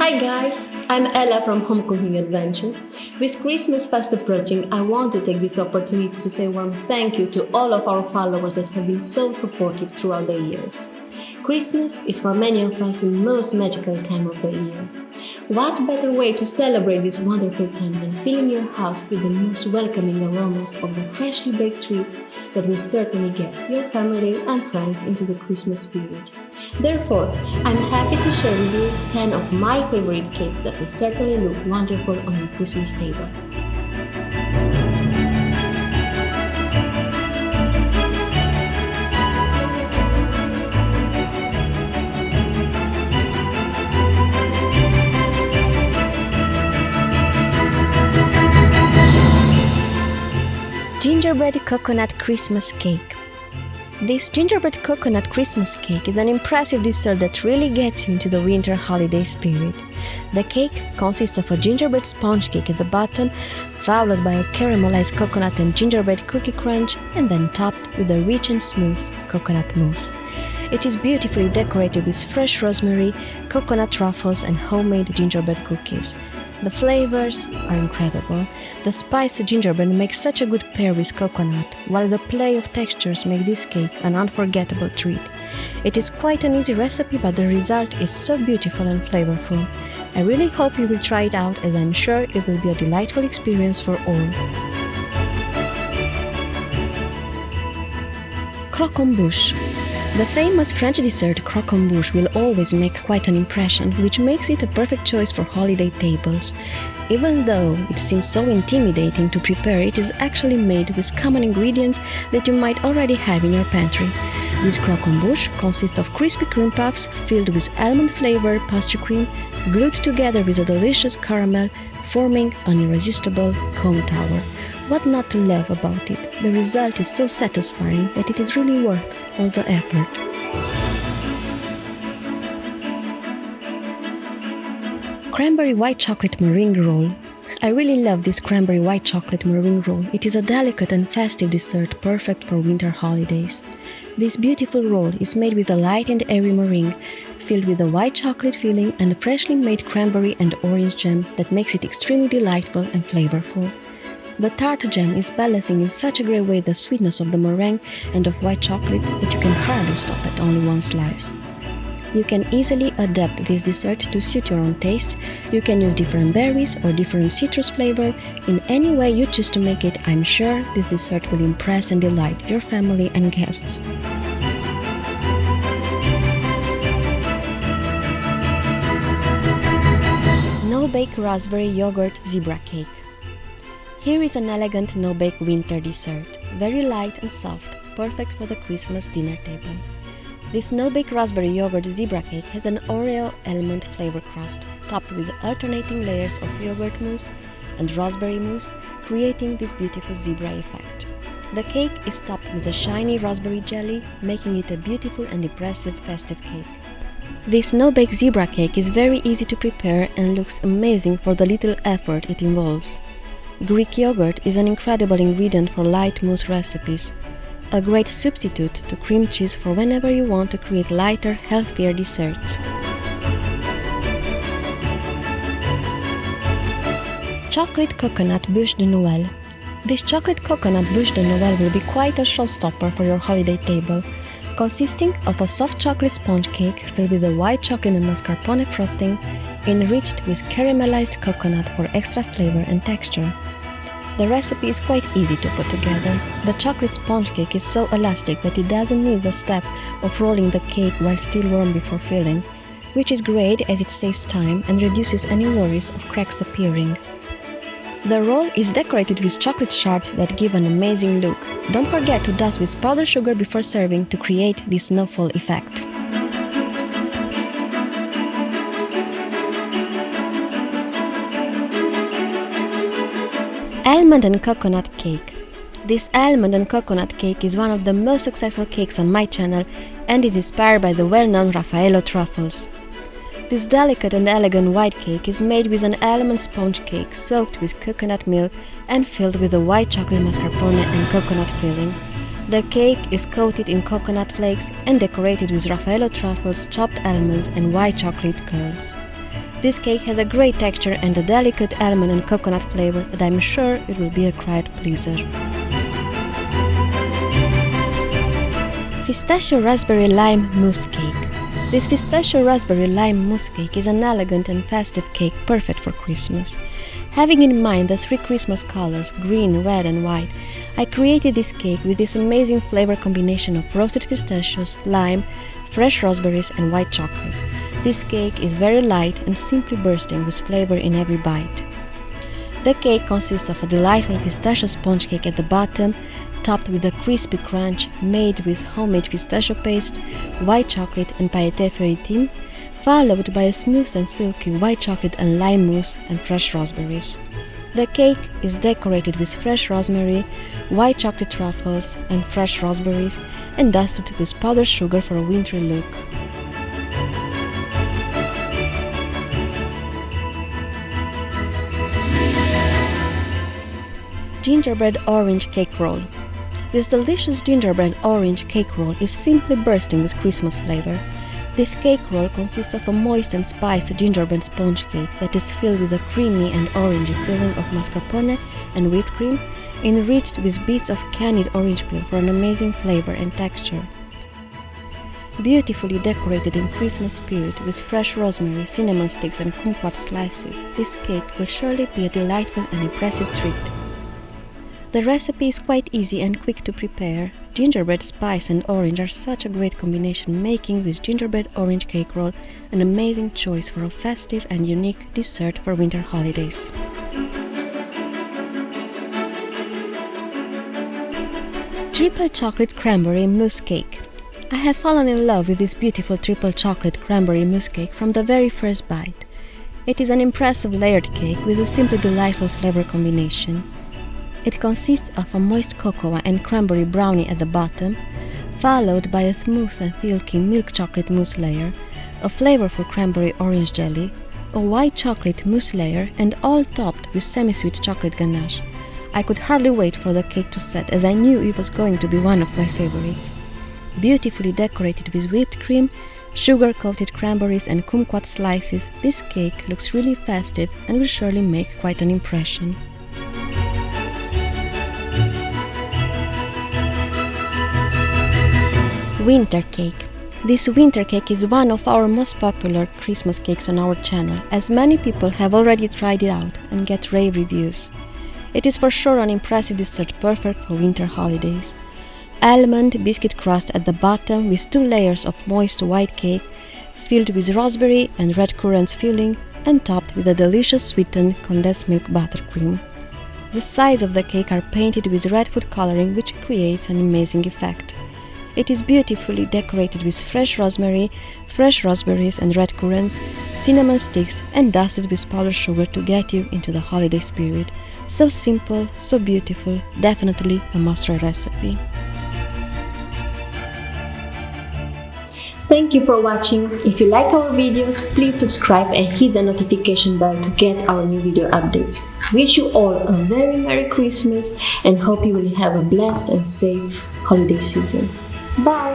Hi guys, I'm Ella from Home Cooking Adventure. With Christmas fast approaching, I want to take this opportunity to say a warm thank you to all of our followers that have been so supportive throughout the years. Christmas is for many of us the most magical time of the year. What better way to celebrate this wonderful time than filling your house with the most welcoming aromas of the freshly baked treats that will certainly get your family and friends into the Christmas spirit. Therefore, I'm happy to share with you 10 of my favorite cakes that will certainly look wonderful on your Christmas table. Gingerbread Coconut Christmas Cake. This gingerbread coconut Christmas cake is an impressive dessert that really gets you into the winter holiday spirit. The cake consists of a gingerbread sponge cake at the bottom, followed by a caramelized coconut and gingerbread cookie crunch, and then topped with a rich and smooth coconut mousse. It is beautifully decorated with fresh rosemary, coconut truffles, and homemade gingerbread cookies. The flavors are incredible. The spicy gingerbread makes such a good pair with coconut, while the play of textures make this cake an unforgettable treat. It is quite an easy recipe, but the result is so beautiful and flavorful. I really hope you will try it out, as I'm sure it will be a delightful experience for all. Croque Bouche. The famous French dessert Croque Bûche will always make quite an impression, which makes it a perfect choice for holiday tables. Even though it seems so intimidating to prepare, it is actually made with common ingredients that you might already have in your pantry. This Croque Bûche consists of crispy cream puffs filled with almond-flavored pastry cream, glued together with a delicious caramel, forming an irresistible cone tower. What not to love about it? The result is so satisfying that it is really worth all the effort. Cranberry white chocolate meringue roll. I really love this cranberry white chocolate meringue roll. It is a delicate and festive dessert perfect for winter holidays. This beautiful roll is made with a light and airy meringue, filled with a white chocolate filling and a freshly made cranberry and orange jam that makes it extremely delightful and flavorful. The tart jam is balancing in such a great way the sweetness of the meringue and of white chocolate that you can hardly stop at only one slice. You can easily adapt this dessert to suit your own taste. You can use different berries or different citrus flavor. In any way you choose to make it, I'm sure this dessert will impress and delight your family and guests. No-bake raspberry yogurt zebra cake. Here is an elegant no-bake winter dessert, very light and soft, perfect for the Christmas dinner table. This no-bake raspberry yogurt zebra cake has an Oreo almond flavor crust, topped with alternating layers of yogurt mousse and raspberry mousse, creating this beautiful zebra effect. The cake is topped with a shiny raspberry jelly, making it a beautiful and impressive festive cake. This no-bake zebra cake is very easy to prepare and looks amazing for the little effort it involves. Greek yogurt is an incredible ingredient for light mousse recipes, a great substitute to cream cheese for whenever you want to create lighter, healthier desserts. Chocolate Coconut Bûche de Noël. This chocolate coconut bûche de Noël will be quite a showstopper for your holiday table, consisting of a soft chocolate sponge cake filled with a white chocolate and mascarpone frosting, enriched with caramelized coconut for extra flavor and texture. The recipe is quite easy to put together. The chocolate sponge cake is so elastic that it doesn't need the step of rolling the cake while still warm before filling, which is great as it saves time and reduces any worries of cracks appearing. The roll is decorated with chocolate shards that give an amazing look. Don't forget to dust with powdered sugar before serving to create this snowfall effect. Almond and coconut cake. This almond and coconut cake is one of the most successful cakes on my channel and is inspired by the well-known Raffaello truffles. This delicate and elegant white cake is made with an almond sponge cake soaked with coconut milk and filled with a white chocolate mascarpone and coconut filling. The cake is coated in coconut flakes and decorated with Raffaello truffles, chopped almonds and white chocolate curls. This cake has a great texture and a delicate almond and coconut flavor that I'm sure it will be a crowd pleaser. Pistachio Raspberry Lime Mousse Cake. This pistachio raspberry lime mousse cake is an elegant and festive cake perfect for Christmas. Having in mind the 3 Christmas colors, green, red and white, I created this cake with this amazing flavor combination of roasted pistachios, lime, fresh raspberries and white chocolate. This cake is very light and simply bursting with flavor in every bite. The cake consists of a delightful pistachio sponge cake at the bottom, topped with a crispy crunch made with homemade pistachio paste, white chocolate and pailleté feuilletine, followed by a smooth and silky white chocolate and lime mousse and fresh raspberries. The cake is decorated with fresh rosemary, white chocolate truffles and fresh raspberries and dusted with powdered sugar for a wintry look. Gingerbread Orange Cake Roll. This delicious gingerbread orange cake roll is simply bursting with Christmas flavor. This cake roll consists of a moist and spiced gingerbread sponge cake that is filled with a creamy and orangey filling of mascarpone and whipped cream, enriched with bits of candied orange peel for an amazing flavor and texture. Beautifully decorated in Christmas spirit with fresh rosemary, cinnamon sticks and kumquat slices, this cake will surely be a delightful and impressive treat. The recipe is quite easy and quick to prepare. Gingerbread, spice and orange are such a great combination, making this gingerbread orange cake roll an amazing choice for a festive and unique dessert for winter holidays. Triple Chocolate Cranberry Mousse Cake. I have fallen in love with this beautiful triple chocolate cranberry mousse cake from the very first bite. It is an impressive layered cake with a simply delightful flavor combination. It consists of a moist cocoa and cranberry brownie at the bottom, followed by a smooth and silky milk chocolate mousse layer, a flavorful cranberry orange jelly, a white chocolate mousse layer, and all topped with semi-sweet chocolate ganache. I could hardly wait for the cake to set, as I knew it was going to be one of my favorites. Beautifully decorated with whipped cream, sugar-coated cranberries and kumquat slices, this cake looks really festive and will surely make quite an impression. Winter Cake. This winter cake is one of our most popular Christmas cakes on our channel, as many people have already tried it out and get rave reviews. It is for sure an impressive dessert perfect for winter holidays. Almond biscuit crust at the bottom with 2 layers of moist white cake filled with raspberry and red currants filling and topped with a delicious sweetened condensed milk buttercream. The sides of the cake are painted with red food coloring, which creates an amazing effect. It is beautifully decorated with fresh rosemary, fresh raspberries and red currants, cinnamon sticks and dusted with powdered sugar to get you into the holiday spirit. So simple, so beautiful, definitely a must-try recipe. Thank you for watching. If you like our videos, please subscribe and hit the notification bell to get our new video updates. I wish you all a very Merry Christmas and hope you will have a blessed and safe holiday season. Bye!